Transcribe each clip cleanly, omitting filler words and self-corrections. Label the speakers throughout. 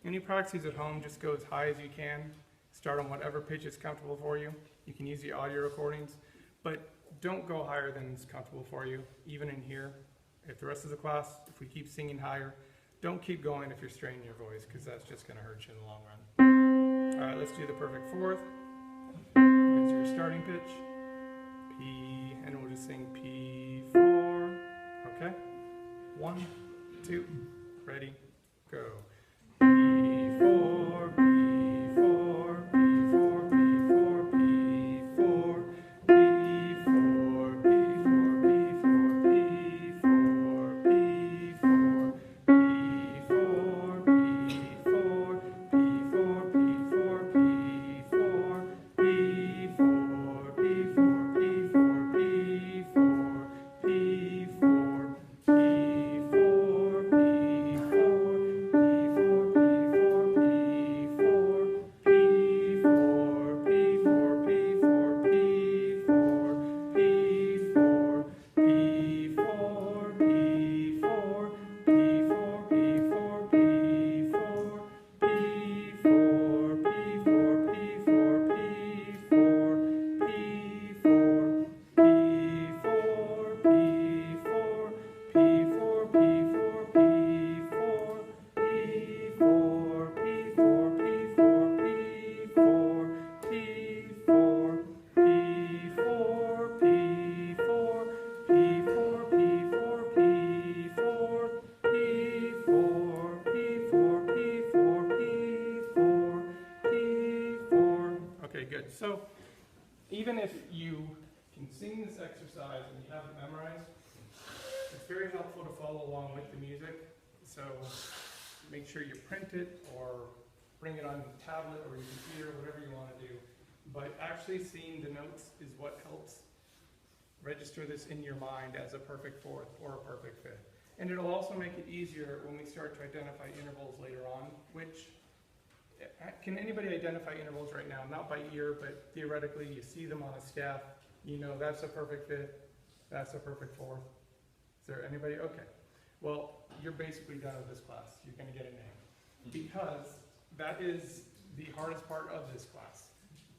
Speaker 1: When you practice these at home, just go as high as you can. Start on whatever pitch is comfortable for you. You can use the audio recordings, but don't go higher than is comfortable for you, even in here. If the rest of the class, if we keep singing higher, don't keep going if you're straining your voice, because that's just going to hurt you in the long run. All right, let's do the perfect fourth. Here's your starting pitch, P, and we'll just sing P4. Okay, 1, 2, ready, go. P4, P4, P4, P4, P4, P4, P4, P4, P4, P4, P4, P4, P4, So even if you can sing this exercise and you have it memorized, it's very helpful to follow along with the music. So make sure you print it or bring it on your tablet or your computer, whatever you want to do. But actually seeing the notes is what helps register this in your mind as a perfect fourth or a perfect fifth. And it'll also make it easier when we start to identify intervals later on, which can anybody identify intervals right now? Not by ear, but theoretically, you see them on a staff. You know that's a perfect fifth, that's a perfect fourth. Is there anybody? Okay. Well, you're basically done with this class. You're going to get a name. Because that is the hardest part of this class.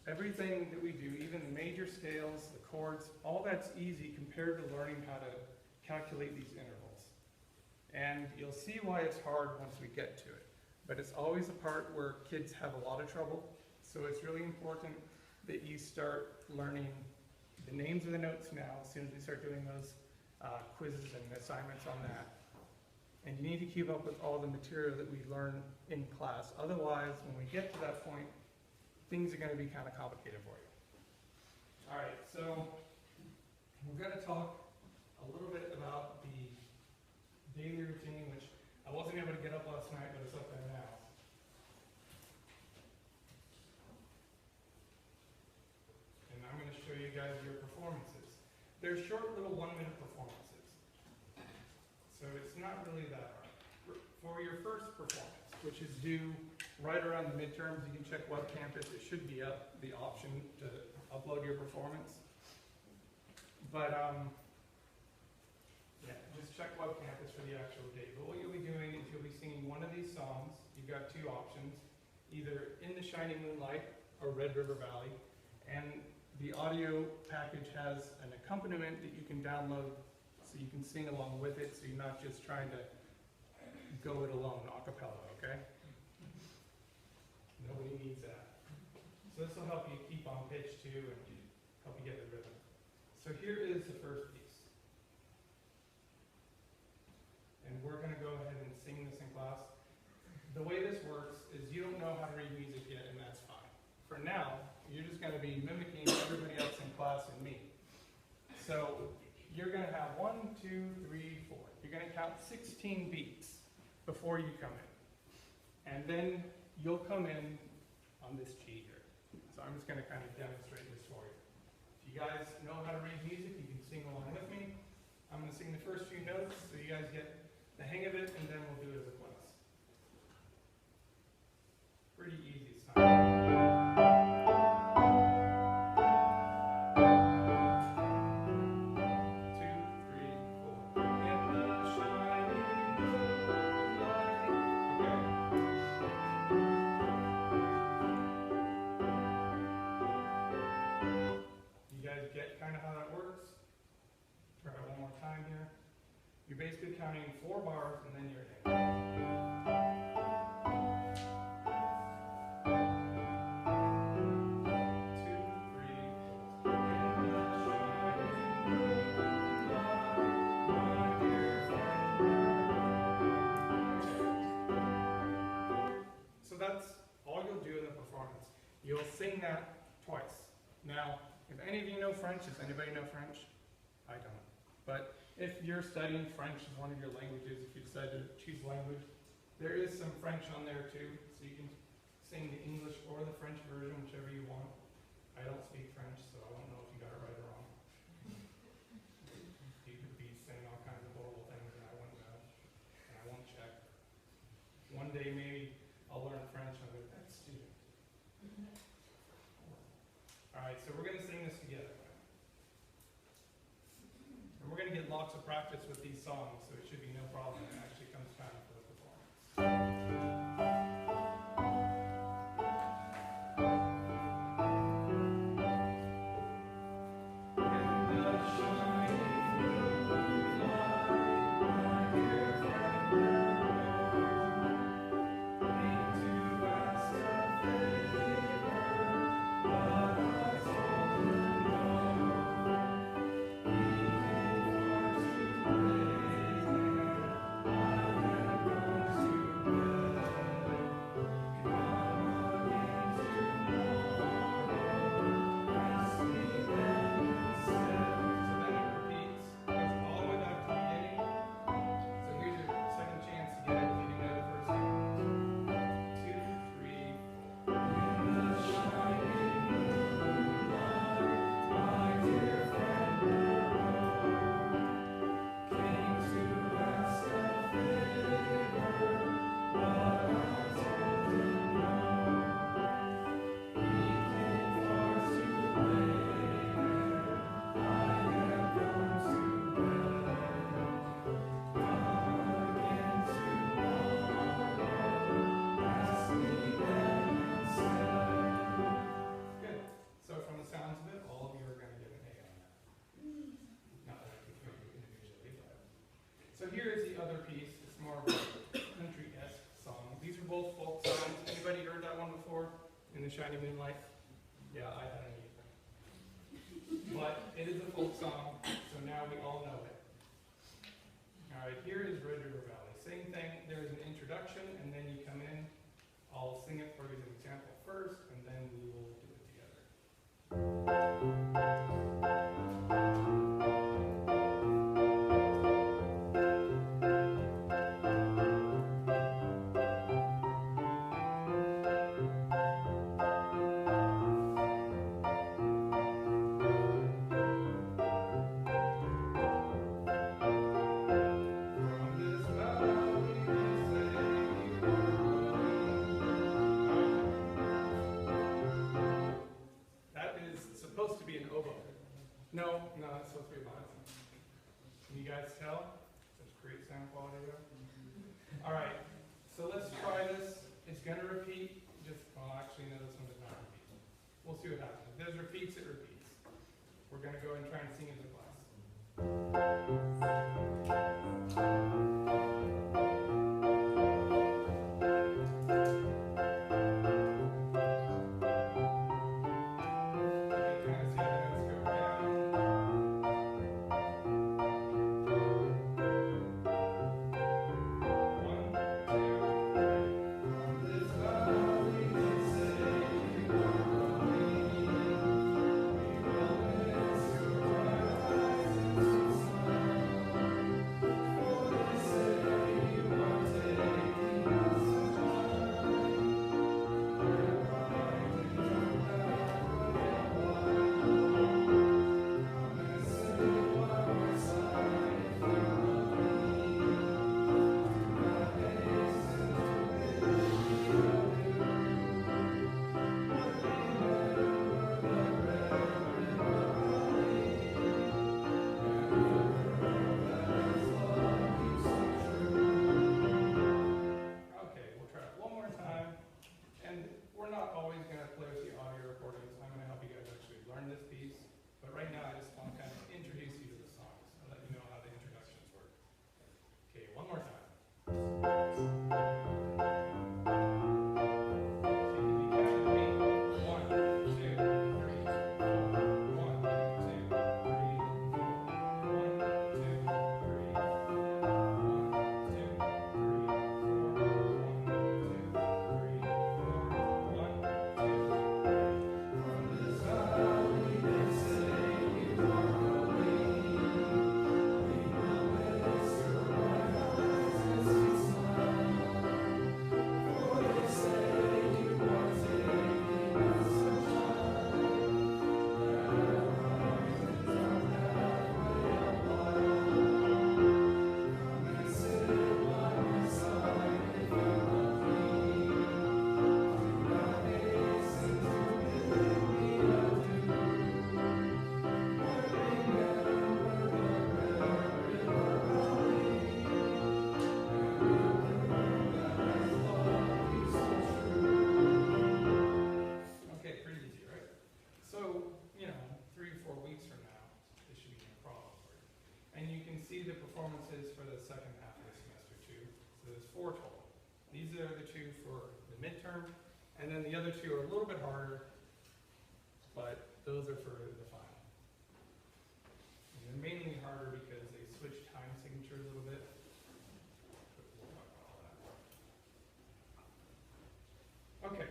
Speaker 1: Everything that we do, even the major scales, the chords, all that's easy compared to learning how to calculate these intervals. And you'll see why it's hard once we get to it. But it's always the part where kids have a lot of trouble. So it's really important that you start learning the names of the notes now, as soon as we start doing those quizzes and assignments on that. And you need to keep up with all the material that we learn in class. Otherwise, when we get to that point, things are going to be kind of complicated for you. All right, so we're going to talk a little bit about the daily routine, which I wasn't able to get up last night, but it's up there now. And I'm going to show you guys your performances. They're short little 1-minute performances. So it's not really that hard. For your first performance, which is due right around the midterms, you can check Web Campus. It should be up, the option to upload your performance. But yeah, just check Web Campus for the actual date. But what you'll be doing is you'll be singing one of these songs. You've got two options, either In the Shining Moonlight or Red River Valley. And the audio package has an accompaniment that you can download so you can sing along with it, so you're not just trying to go it alone a cappella, okay? Nobody needs that. So this will help you keep on pitch too and help you get the rhythm. So here is the first piece. And we're going to go ahead and sing this in class. The way this works is you don't know how to read music yet, and that's fine. For now, you're just going to be mimicking everybody else in class and me. So you're going to have 1, 2, 3, 4. You're going to count 16 beats before you come in. And then you'll come in on this G here. So I'm just going to kind of demonstrate this for you. If you guys know how to read music, you can sing along with me. I'm going to sing the first few notes so you guys get the hang of it, and then we'll do it as a class. Pretty easy stuff. get kind of how that works? Try it one more time here. You're basically counting 4 bars and then you're in. That's all you'll do in the performance. You'll sing that twice. Now, if any of you know French, does anybody know French? I don't. But if you're studying French as one of your languages, if you decide to choose language, there is some French on there too, so you can sing the English or the French version, whichever you want. I don't speak French, so I don't know if you got it right or wrong. You could be saying all kinds of horrible things and I wouldn't know, and I won't check. One day maybe I'll learn French and I'll be that student. Alright, so we're going to sing this together. And we're going to get lots of practice with these songs, so it should be no problem when it actually comes time for the performance. So here is the other piece. It's more of a country-esque song. These are both folk songs. Anybody heard that one before? In the Shiny Moonlight? Yeah, I hadn't either. But it is a folk song, so now we all know it. Alright, here is Red River Valley. Same thing, there's an introduction, and then you come in. I'll sing it for you as an example first, and then we will do it together. Supposed to be an oboe. No, that's supposed to be a violin. Can you guys tell? Such great sound quality there. Alright, so let's try this. It's going to repeat. Well, actually, no, this one does not repeat. We'll see what happens. If this repeats, it repeats. We're going to go and try and sing as a class. see the performances for the second half of the semester too. So there's 4 total. These are the 2 for the midterm, and then the other 2 are a little bit harder, but those are for the final. And they're mainly harder because they switch time signatures a little bit. But we'll talk about all that. Okay,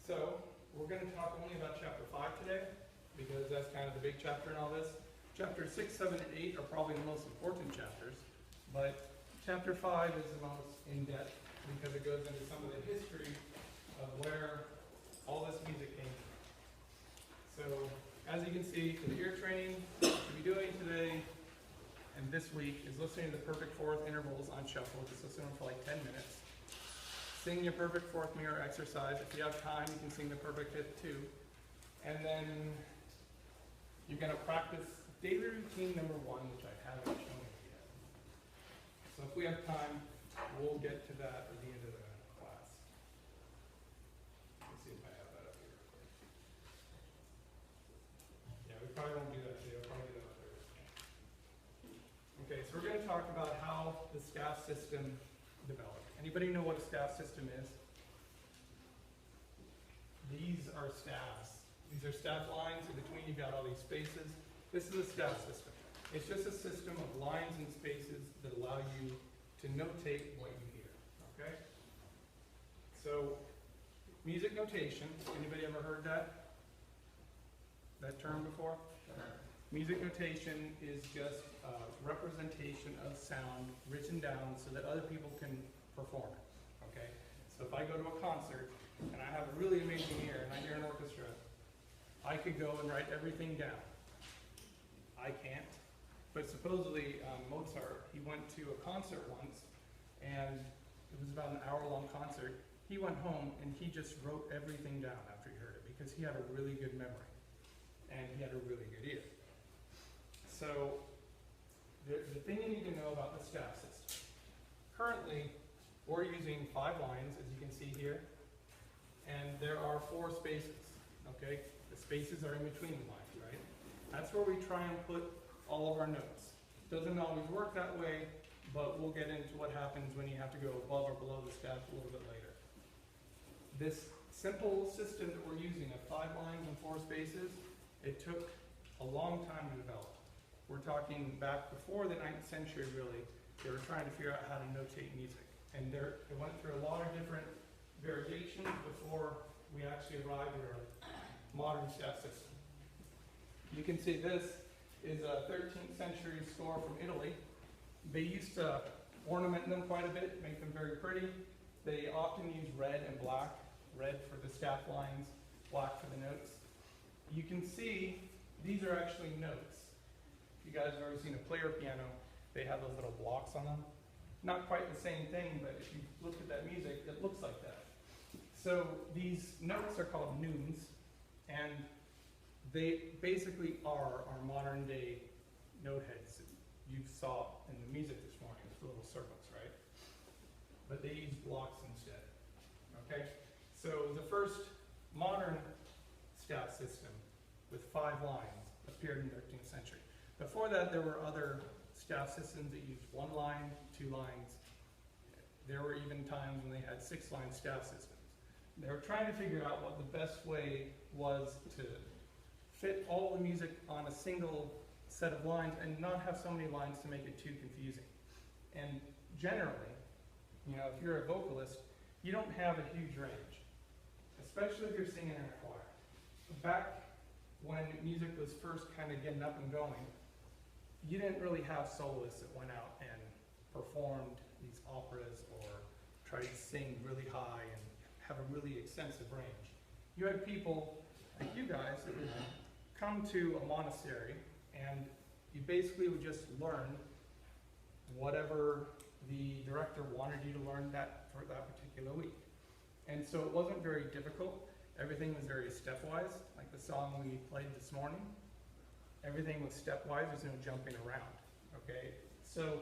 Speaker 1: so we're going to talk only about chapter 5 today, because that's kind of the big chapter in all this. Chapters 6, 7, and 8 are probably the most important chapters, but chapter 5 is the most in-depth because it goes into some of the history of where all this music came from. So, as you can see, for the ear training, what you'll be doing today and this week is listening to the perfect fourth intervals on shuffle. Just listen to them for like 10 minutes. Sing your perfect fourth mirror exercise. If you have time, you can sing the perfect fifth too. And then you're going to practice daily routine number 1, which I haven't shown you yet. So if we have time, we'll get to that at the end of the class. Let's see if I have that up here. Yeah, we probably won't do that today. We'll probably do that on Thursday. Okay, so we're going to talk about how the staff system developed. Anybody know what a staff system is? These are staffs. These are staff lines. In between, you've got all these spaces. This is a staff system. It's just a system of lines and spaces that allow you to notate what you hear, okay? So, music notation, anybody ever heard that term before? Music notation is just a representation of sound written down so that other people can perform it, okay? So if I go to a concert and I have a really amazing ear and I hear an orchestra, I could go and write everything down. I can't. But supposedly Mozart, he went to a concert once, and it was about an hour-long concert. He went home and he just wrote everything down after he heard it because he had a really good memory and he had a really good ear. So the thing you need to know about the staff system. Currently, we're using 5 lines, as you can see here, and there are 4 spaces, okay? The spaces are in between the lines, right? That's where we try and put all of our notes. Doesn't always work that way, but we'll get into what happens when you have to go above or below the staff a little bit later. This simple system that we're using of 5 lines and 4 spaces, it took a long time to develop. We're talking back before the 9th century, really. They were trying to figure out how to notate music. And it went through a lot of different variations before we actually arrived at our modern staff system. You can see this is a 13th century score from Italy. They used to ornament them quite a bit, make them very pretty. They often use red and black, red for the staff lines, black for the notes. You can see these are actually notes. If you guys have ever seen a player piano, they have those little blocks on them. Not quite the same thing, but if you look at that music, it looks like that. So these notes are called neumes, and they basically are our modern day note heads that you saw in the music this morning, with the little circles, right? But they use blocks instead, okay? So the first modern staff system with 5 lines appeared in the 13th century. Before that, there were other staff systems that used 1 line, 2 lines. There were even times when they had 6-line staff systems. They were trying to figure out what the best way was to fit all the music on a single set of lines and not have so many lines to make it too confusing. And generally, you know, if you're a vocalist, you don't have a huge range, especially if you're singing in a choir. Back when music was first kind of getting up and going, you didn't really have soloists that went out and performed these operas or tried to sing really high and have a really extensive range. You had people like you guys that would come to a monastery and you basically would just learn whatever the director wanted you to learn for that particular week. And so it wasn't very difficult. Everything was very stepwise, like the song we played this morning. Everything was stepwise, there's no jumping around, okay? So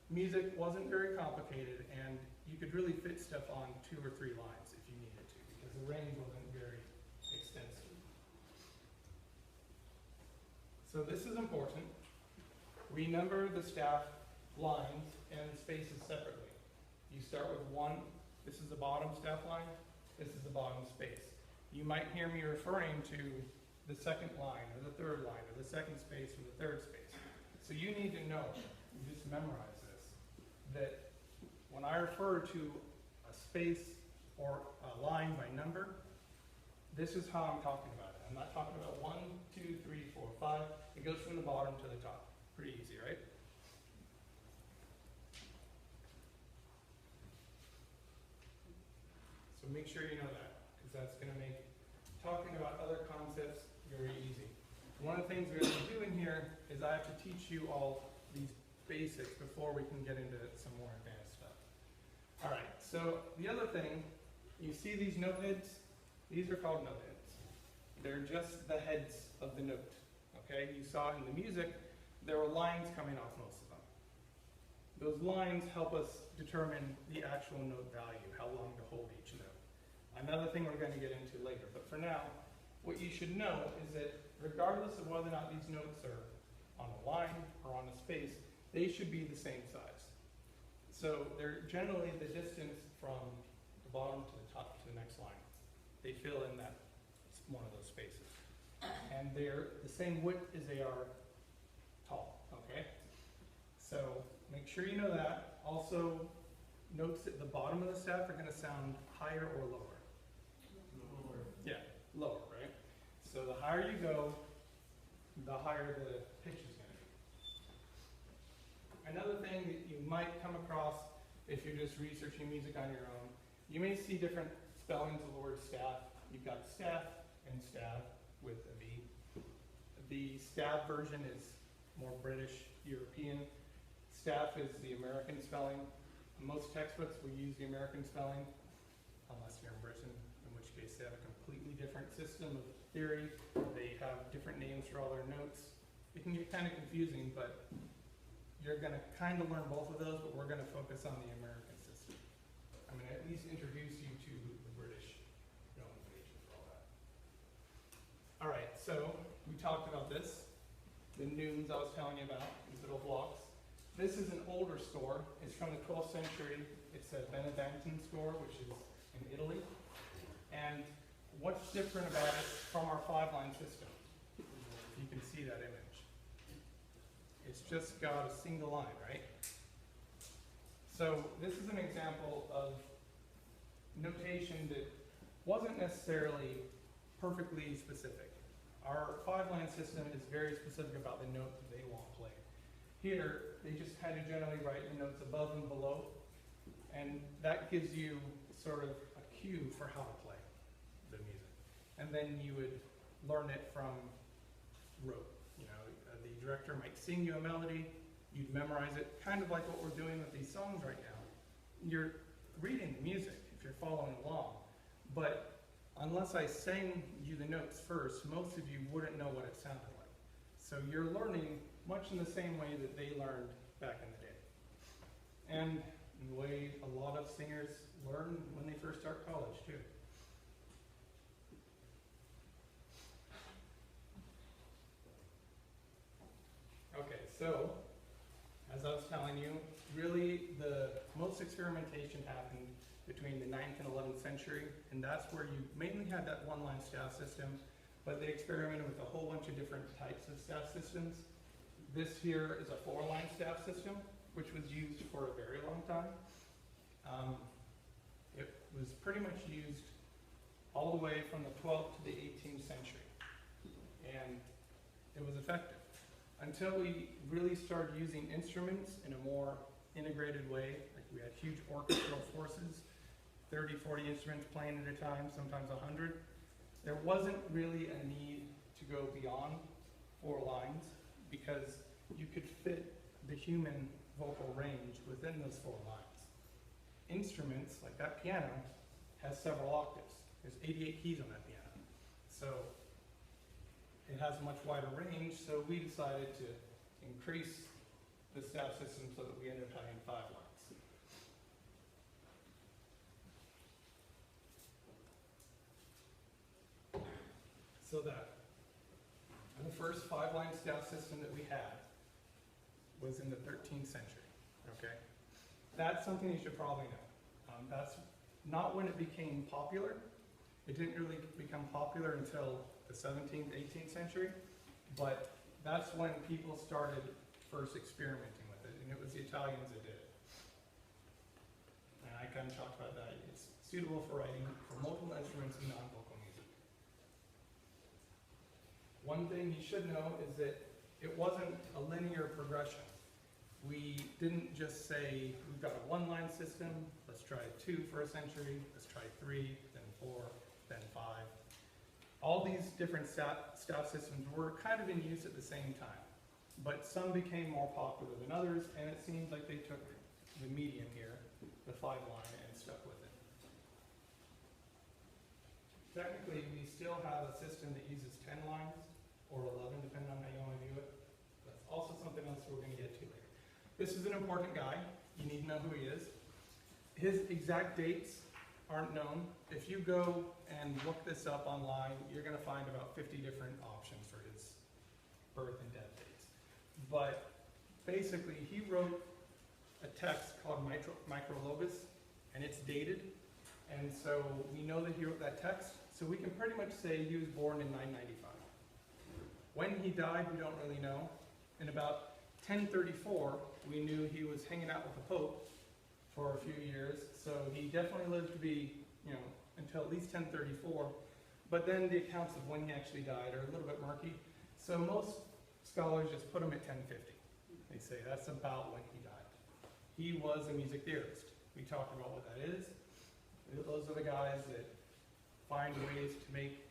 Speaker 1: music wasn't very complicated, and you could really fit stuff on 2 or 3 lines if you needed to, because the range wasn't very extensive. So this is important. We number the staff lines and spaces separately. You start with 1, this is the bottom staff line, this is the bottom space. You might hear me referring to the second line, or the third line, or the second space, or the third space. So you need to know, you just memorize this, that when I refer to a space or a line by number, this is how I'm talking about it. I'm not talking about 1, 2, 3, 4, 5. It goes from the bottom to the top. Pretty easy, right? So make sure you know that, because that's going to make talking about other concepts very easy. One of the things we're going to do in here is I have to teach you all these basics before we can get into some more advanced stuff. All right, so the other thing, you see these note heads? These are called note heads. They're just the heads of the note, okay? You saw in the music, there were lines coming off most of them. Those lines help us determine the actual note value, how long to hold each note. Another thing we're going to get into later, but for now, what you should know is that regardless of whether or not these notes are on a line or on a space, they should be the same size. So they're generally the distance from the bottom to the top to the next line. They fill in that one of those spaces. And they're the same width as they are tall, okay? So make sure you know that. Also, notes at the bottom of the staff are going to sound higher or lower. Lower. Yeah, lower, right? So the higher you go, the higher the pitch is going to be. Another thing that you might come across if you're just researching music on your own, you may see different spellings of the word staff. You've got staff and staff with a V. The staff version is more British, European. Staff is the American spelling. Most textbooks will use the American spelling, unless you're in Britain, in which case they have a completely different system of theory. They have different names for all their notes. It can get kind of confusing, but you're going to kind of learn both of those, but we're going to focus on the American system. I'm going to at least introduce you to the British nomenclature for all that. All right, so we talked about this, the neumes I was telling you about, these little blocks. This is an older score. It's from the 12th century. It's a Benedictine score, which is in Italy. And what's different about it from our 5-line system? You can see that image. It's just got a single line, right? So this is an example of notation that wasn't necessarily perfectly specific. Our 5-line system is very specific about the note that they want played. Here, they just kind of generally write the notes above and below, and that gives you sort of a cue for how to play the music. And then you would learn it from rote. You know, the director might sing you a melody, you'd memorize it, kind of like what we're doing with these songs right now. You're reading the music if you're following along, but unless I sang you the notes first, most of you wouldn't know what it sounded like. So you're learning much in the same way that they learned back in the day. And the way a lot of singers learn when they first start college, too. Okay, so, as I was telling you, really the most experimentation happened between the 9th and 11th century, and that's where you mainly had that one-line staff system, but they experimented with a whole bunch of different types of staff systems. This here is a 4-line staff system, which was used for a very long time. It was pretty much used all the way from the 12th to the 18th century, and it was effective. Until we really started using instruments in a more integrated way, like we had huge orchestral forces, 30, 40 instruments playing at a time, sometimes 100, there wasn't really a need to go beyond 4 lines because you could fit the human vocal range within those 4 lines. Instruments, like that piano, has several octaves. There's 88 keys on that piano. So it has a much wider range, so we decided to increase the staff system so that we ended up having 5 lines. So that the first 5-line staff system that we had was in the 13th century, okay? That's something you should probably know. That's not when it became popular. It didn't really become popular until the 17th, 18th century, but that's when people started first experimenting with it, and it was the Italians that did it. And I kind of talked about that. It's suitable for writing for multiple instruments and non-vocal music. One thing you should know is that it wasn't a linear progression. We didn't just say, we've got a one-line system, let's try 2 for a century, let's try 3, then 4, then 5. All these different staff systems were kind of in use at the same time, but some became more popular than others, and it seems like they took the median here, the 5-line, and stuck with it. Technically, we still have a system that uses 10 lines, or 11, depending on how you want to view it. That's also something else we're going to get to later. This is an important guy. You need to know who he is. His exact dates aren't known. If you go and look this up online, you're going to find about 50 different options for his birth and death dates. But basically, he wrote a text called Microlobis, and it's dated. And so we know that he wrote that text, so we can pretty much say he was born in 995. When he died, we don't really know. In about 1034, we knew he was hanging out with the Pope for a few years, so he definitely lived to be, until at least 1034. But then the accounts of when he actually died are a little bit murky. So most scholars just put him at 1050. They say that's about when he died. He was a music theorist. We talked about what that is. Those are the guys that find ways to make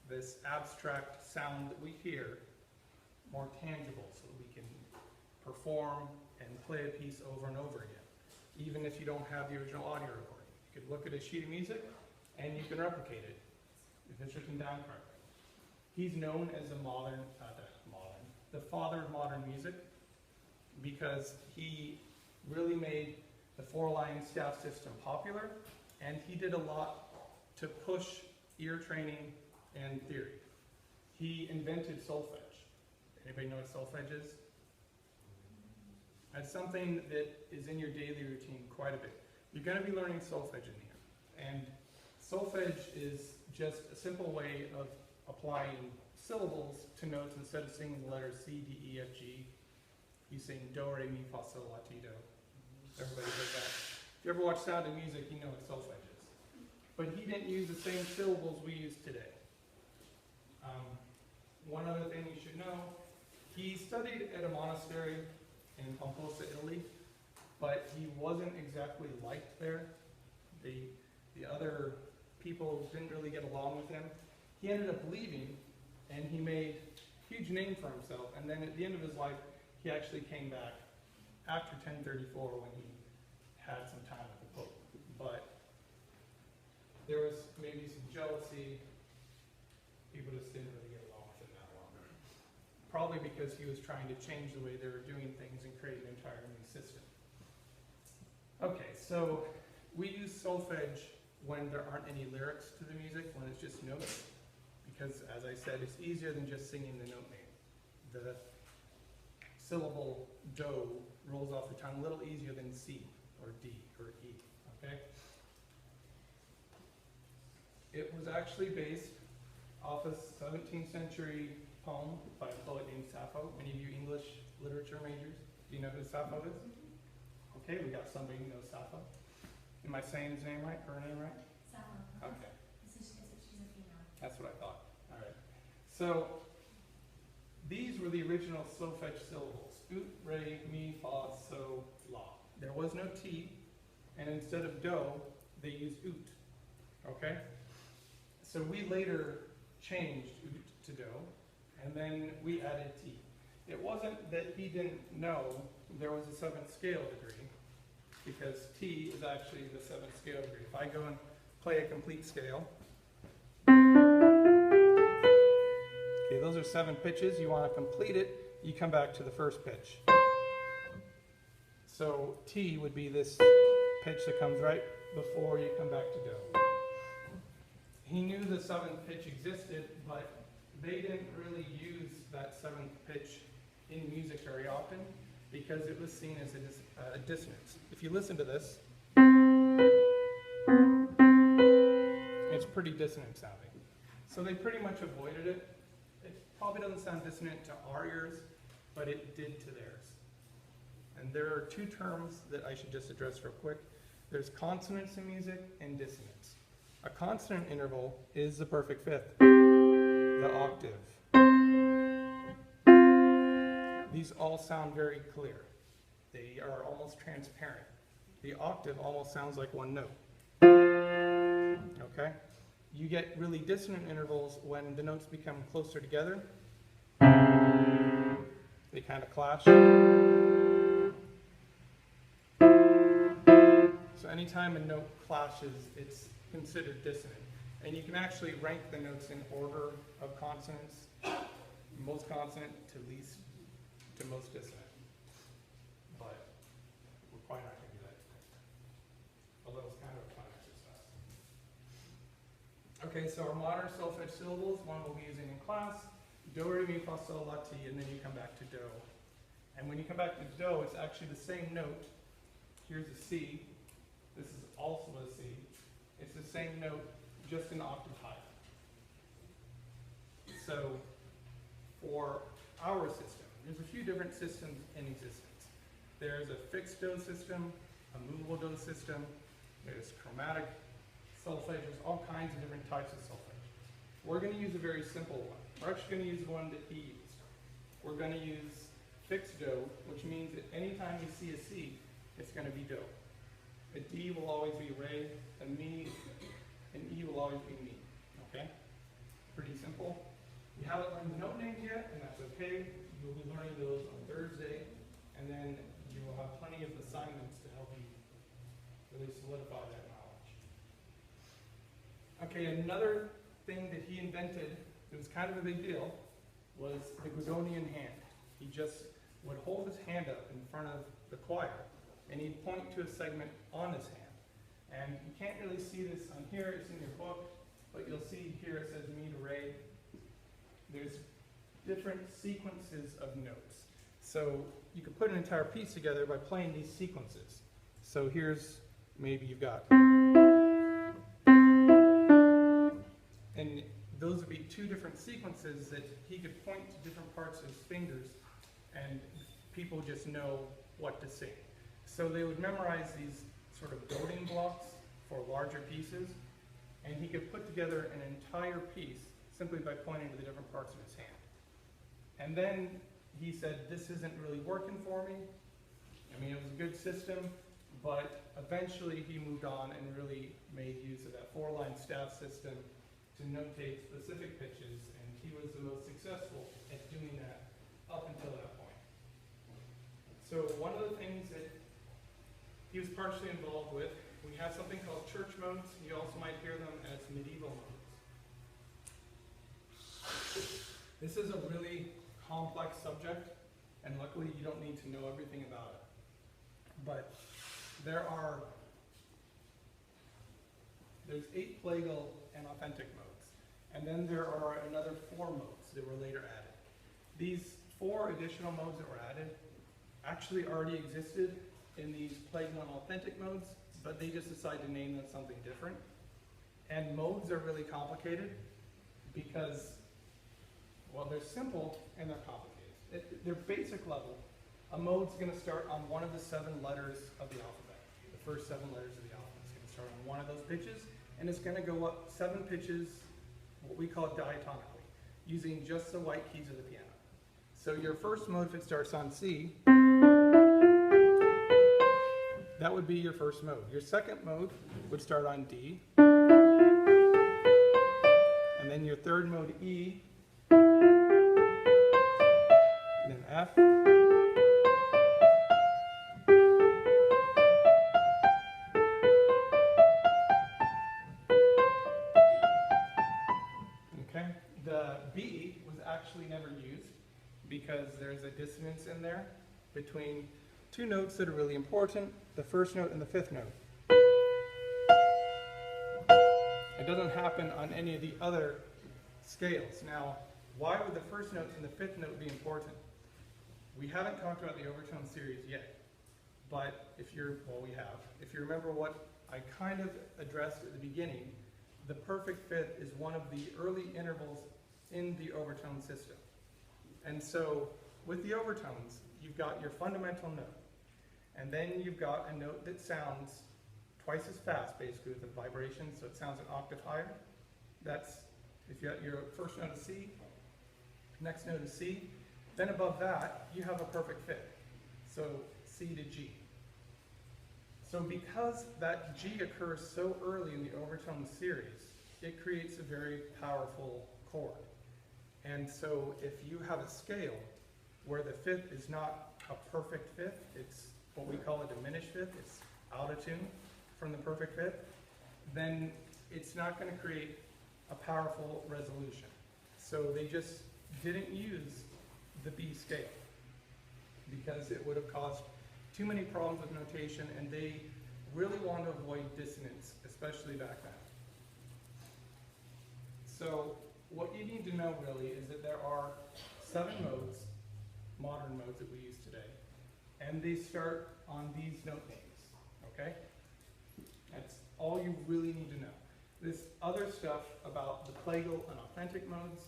Speaker 1: this abstract sound that we hear more tangible so that we can perform and play a piece over and over again. Even if you don't have the original audio recording. You could look at a sheet of music and you can replicate it if it's written down correctly. He's known as the father of modern music because he really made the 4-line staff system popular, and he did a lot to push ear training and theory. He invented solfege. Anybody know what solfege is? That's something that is in your daily routine quite a bit. You're going to be learning solfege in here. And solfege is just a simple way of applying syllables to notes instead of singing the letters C, D, E, F, G. You sing do, re, mi, fa, sol, la, ti, do. Everybody does that. If you ever watch Sound of Music, you know what solfege is. But he didn't use the same syllables we use today. One other thing you should know, he studied at a monastery in Pomposa, Italy, but he wasn't exactly liked there. The other people didn't really get along with him. He ended up leaving, and he made a huge name for himself, and then at the end of his life, he actually came back after 1034 when he had some time with the Pope. But there was maybe some jealousy. People just didn't really get along with him that long. Probably because he was trying to change the way they were doing things and create an entirely new system. Okay, so we use solfege when there aren't any lyrics to the music, when it's just notes, because as I said, it's easier than just singing the note name. The syllable do rolls off the tongue a little easier than C or D or E, okay? It was actually based off a 17th century poem by a poet named Sappho. Any of you English literature majors, do you know who Sappho is? Okay, we got somebody who knows Sappho. Am I saying his name right, her name right?
Speaker 2: Sappho.
Speaker 1: Okay.
Speaker 2: She's a female.
Speaker 1: That's what I thought. All right. So these were the original solfege syllables: ut, re, mi, fa, so, la. There was no T, and instead of do, they used ut. Okay? So we later changed ut to do, and then we added T. It wasn't that he didn't know there was a 7th scale degree, because T is actually the 7th scale degree. If I go and play a complete scale, okay, those are 7 pitches. You want to complete it, you come back to the first pitch. So T would be this pitch that comes right before you come back to do. He knew the 7th pitch existed, but they didn't really use that 7th pitch in music very often. because it was seen as a dissonance. If you listen to this, it's pretty dissonant sounding. So they pretty much avoided it. It probably doesn't sound dissonant to our ears, but it did to theirs. And there are two terms that I should just address real quick. There's consonance in music and dissonance. A consonant interval is the perfect fifth, the octave. These all sound very clear. They are almost transparent. The octave almost sounds like one note. Okay? You get really dissonant intervals when the notes become closer together. They kind of clash. So anytime a note clashes, it's considered dissonant. And you can actually rank the notes in order of consonants, most consonant to least to most dissonant. But we're probably not going to do that today. Although it's kind of a fun exercise. Okay, so our modern solfege syllables, one we'll be using in class, do, re, mi, fa, sol, la, ti, and then you come back to do. And when you come back to do, it's actually the same note. Here's a C. This is also a C. It's the same note, just an octave higher. So for our system, there's a few different systems in existence. There's a fixed do system, a movable do system, there's chromatic solfege, there's all kinds of different types of solfege. We're going to use a very simple one. We're actually going to use one that he used. We're going to use fixed do, which means that anytime you see a C, it's going to be do. A D will always be re, a mi, and E will always be mi. Okay? Pretty simple. You haven't learned the note names yet, and that's okay. You'll be learning those on Thursday, and then you will have plenty of assignments to help you really solidify that knowledge. Okay, another thing that he invented that was kind of a big deal was the Georgian hand. He just would hold his hand up in front of the choir, and he'd point to a segment on his hand. And you can't really see this on here, it's in your book, but you'll see here it says mi to re. There's different sequences of notes. So you could put an entire piece together by playing these sequences. So here's, maybe you've got, and those would be two different sequences that he could point to different parts of his fingers, and people just know what to sing. So they would memorize these sort of building blocks for larger pieces, and he could put together an entire piece simply by pointing to the different parts of his hand. And then he said, this isn't really working for me. I mean, it was a good system, but eventually he moved on and really made use of that 4-line staff system to notate specific pitches, and he was the most successful at doing that up until that point. So one of the things that he was partially involved with, we have something called church modes. You also might hear them as medieval modes. This is a really complex subject, and luckily you don't need to know everything about it. But there's 8 plagal and authentic modes, and then there are another 4 modes that were later added. These 4 additional modes that were added actually already existed in these plagal and authentic modes, but they just decided to name them something different. And modes are really complicated because, well, they're simple and they're complicated. At their basic level, a mode's going to start on one of the 7 letters of the alphabet. The first 7 letters of the alphabet is going to start on one of those pitches, and it's going to go up 7 pitches, what we call diatonically, using just the white keys of the piano. So your first mode, if it starts on C, that would be your first mode. Your second mode would start on D, and then your third mode, E, and then F, okay? The B was actually never used because there's a dissonance in there between 2 notes that are really important, the first note and the 5th note. It doesn't happen on any of the other scales. Now, why would the first note and the 5th note be important? We haven't talked about the overtone series yet, but if you're, well, we have. If you remember what I kind of addressed at the beginning, the perfect fifth is one of the early intervals in the overtone system. And so with the overtones, you've got your fundamental note, and then you've got a note that sounds twice as fast, basically, with the vibration, so it sounds an octave higher. That's, if you got your first note is C, next note is C, then above that, you have a perfect fifth, so C to G. So because that G occurs so early in the overtone series, it creates a very powerful chord. And so if you have a scale where the fifth is not a perfect fifth, it's what we call a diminished fifth, it's out of tune from the perfect fifth, then it's not going to create a powerful resolution. So they just didn't use the B scale because it would have caused too many problems with notation, and they really want to avoid dissonance, especially back then. So what you need to know really is that there are 7 modes, modern modes that we use today, and they start on these note names, okay? That's all you really need to know. This other stuff about the plagal and authentic modes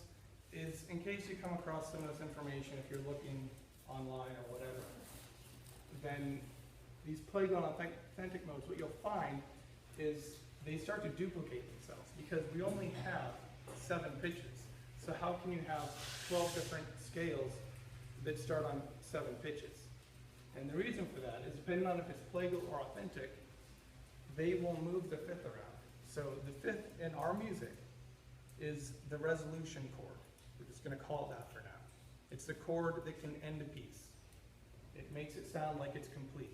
Speaker 1: is in case you come across some of this information if you're looking online or whatever. Then these plagal and authentic modes, what you'll find is they start to duplicate themselves because we only have 7 pitches. So how can you have 12 different scales that start on 7 pitches? And the reason for that is depending on if it's plagal or authentic, they will move the fifth around. So the fifth in our music is the resolution chord. We're just going to call it that for now. It's the chord that can end a piece. It makes it sound like it's complete.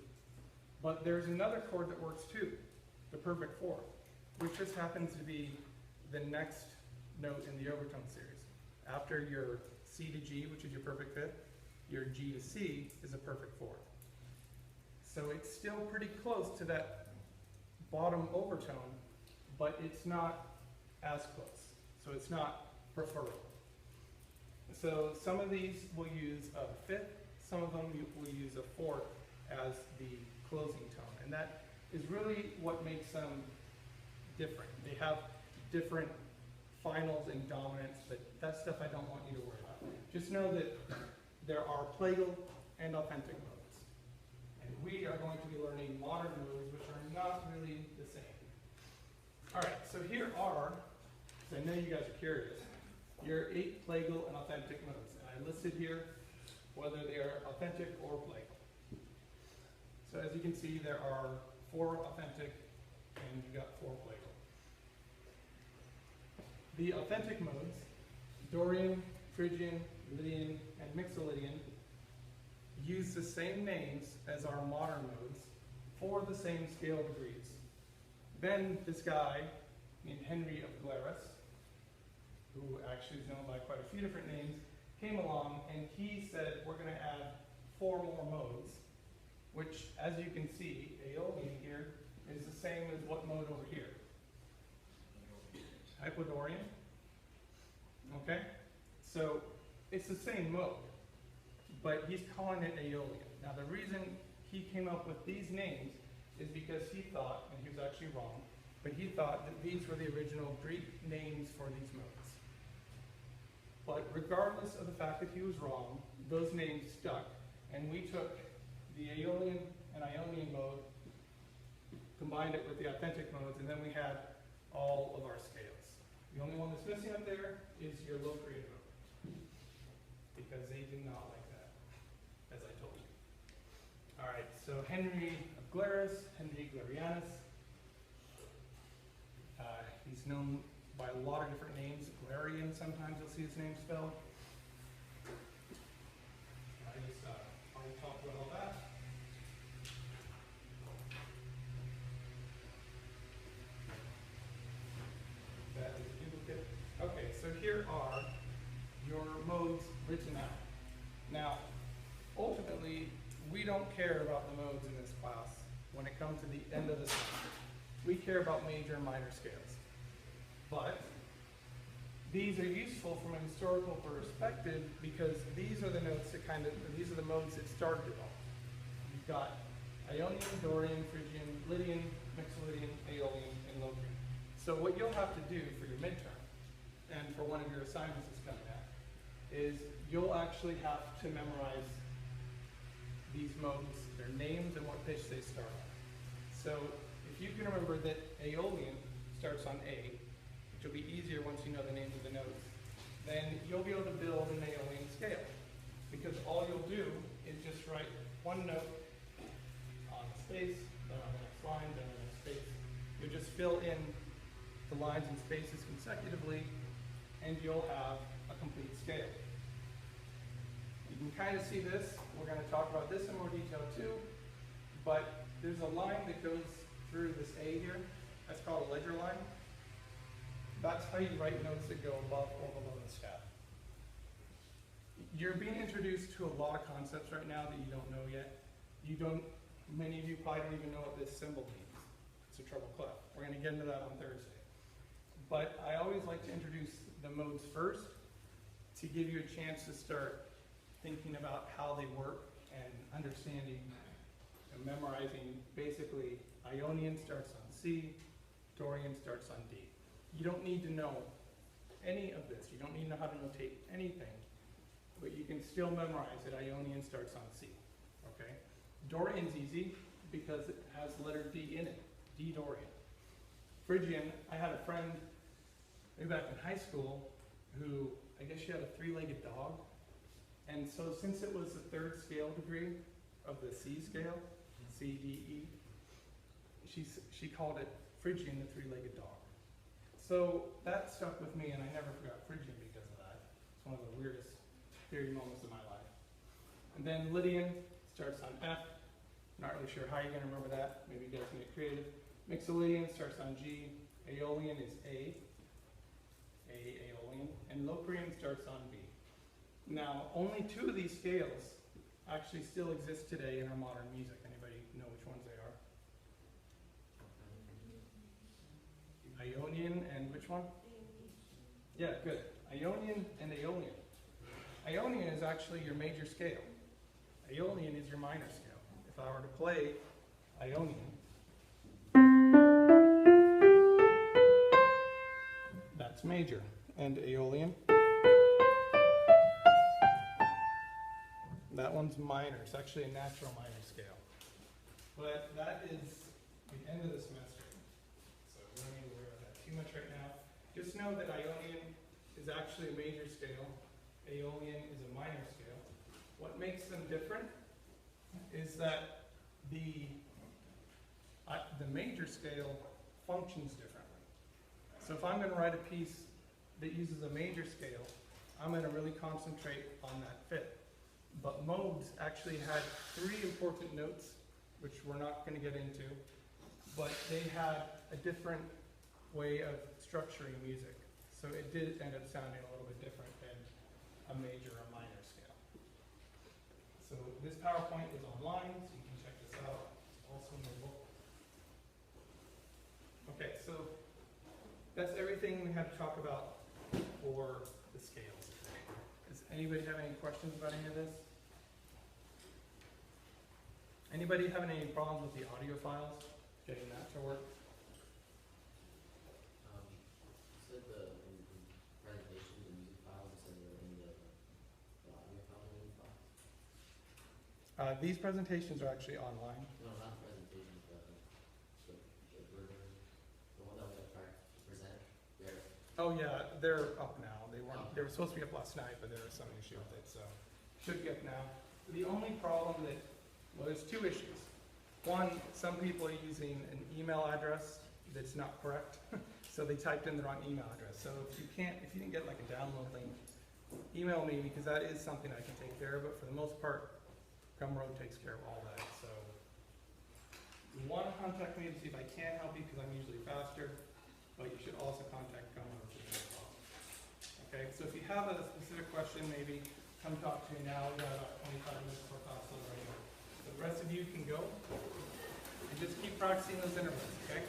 Speaker 1: But there's another chord that works too, the perfect fourth, which just happens to be the next note in the overtone series. After your C to G, which is your perfect fifth, your G to C is a perfect fourth. So it's still pretty close to that bottom overtone, but it's not as close. So it's not preferable. So some of these will use a fifth, some of them will use a fourth as the closing tone. And that is really what makes them different. They have different finals and dominants, but that stuff I don't want you to worry about. Just know that there are plagal and authentic modes. And we are going to be learning modern modes, which are not really the same. All right, so here are, so I know you guys are curious, your 8 plagal and authentic modes. And I listed here whether they are authentic or plagal. So as you can see, there are 4 authentic and you got 4 plagal. The authentic modes, Dorian, Phrygian, Lydian, and Mixolydian, use the same names as our modern modes for the same scale degrees. Then this guy named Henry of Glarus, who actually is known by quite a few different names, came along and he said we're going to add 4 more modes, which as you can see, Aeolian here is the same as what mode over here? Hypodorian. Okay? So it's the same mode, but he's calling it Aeolian. Now the reason he came up with these names is because he thought, and he was actually wrong, but he thought that these were the original Greek names for these modes. But regardless of the fact that he was wrong, those names stuck, and we took the Aeolian and Ionian mode, combined it with the authentic modes, and then we had all of our scales. The only one that's missing up there is your Locrian mode, because they did not like that, as I told you. All right, so Henry of Glarus, Henry Glarianus. He's known by a lot of different names. Glarian, sometimes you'll see his name spelled. I just already talked about all that. That is a duplicate. Okay, so here are your modes written out. Now, ultimately, we don't care about the modes in this class when it comes to the end of the semester. We care about major and minor scales. But these are useful from a historical perspective because these are the notes that these are the modes that started it all. You've got Ionian, Dorian, Phrygian, Lydian, Mixolydian, Aeolian, and Locrian. So what you'll have to do for your midterm, and for one of your assignments that's coming up, is you'll actually have to memorize these modes, their names, and what pitch they start on. So if you can remember that Aeolian starts on A, which will be easier once you know the names of the notes, then you'll be able to build an Aeolian scale. Because all you'll do is just write one note on a space, then on the next line, then on the next space. You'll just fill in the lines and spaces consecutively, and you'll have a complete scale. You can kind of see this. We're going to talk about this in more detail too, but there's a line that goes through this A here. That's called a ledger line. That's how you write notes that go above or below the staff. You're being introduced to a lot of concepts right now that you don't know yet. Many of you probably don't even know what this symbol means. It's a treble clef. We're going to get into that on Thursday. But I always like to introduce the modes first to give you a chance to start thinking about how they work and understanding and memorizing. Basically, Ionian starts on C, Dorian starts on D. You don't need to know any of this. You don't need to know how to notate anything, but you can still memorize that Ionian starts on C, okay? Dorian's easy because it has the letter D in it, D Dorian. Phrygian, I had a friend maybe back in high school who, I guess she had a three-legged dog, and so since it was the third scale degree of the C scale, C, D, E, she called it Phrygian, the three-legged dog. So that stuck with me, and I never forgot Phrygian because of that. It's one of the weirdest theory moments of my life. And then Lydian starts on F. Not really sure how you're going to remember that. Maybe you guys can get creative. Mixolydian starts on G. Aeolian is A. Aeolian. And Locrian starts on B. Now, only two of these scales actually still exist today in our modern music. Anybody know which ones they are? Ionian and which one? Yeah, good. Ionian and Aeolian. Ionian is actually your major scale. Aeolian is your minor scale. If I were to play Ionian, that's major. And Aeolian, that one's minor. It's actually a natural minor scale. But that is the end of the semester. So we don't need to worry about that too much right now. Just know that Ionian is actually a major scale. Aeolian is a minor scale. What makes them different is that the major scale functions differently. So if I'm going to write a piece that uses a major scale, I'm going to really concentrate on that fifth. But modes actually had three important notes, which we're not going to get into, but they had a different way of structuring music. So it did end up sounding a little bit different than a major or minor scale. So this PowerPoint is online, so you can check this out. It's also in the book. Okay, so that's everything we have to talk about for the scales today. Does anybody have any questions about any of this? Anybody having any problems with the audio files? Getting that to work?
Speaker 3: You said in the presentation, the music files, you said they were in the audio file, the music file?
Speaker 1: These presentations are actually online.
Speaker 3: No, not the presentation, but the version, the one that we're going to present. There.
Speaker 1: Oh yeah, they're up now. They were supposed to be up last night, but there was some issue with it, so should be up now. The only problem well, there's two issues. One, some people are using an email address that's not correct, so they typed in the wrong email address. So if you didn't get like a download link, email me because that is something I can take care of. But for the most part, Gumroad takes care of all that. So you want to contact me to see if I can help you because I'm usually faster, but you should also contact Gumroad as well. Okay, so if you have a specific question, maybe come talk to me now. We got about 25 minutes for class right now. The rest of you can go and just keep practicing those intervals, okay?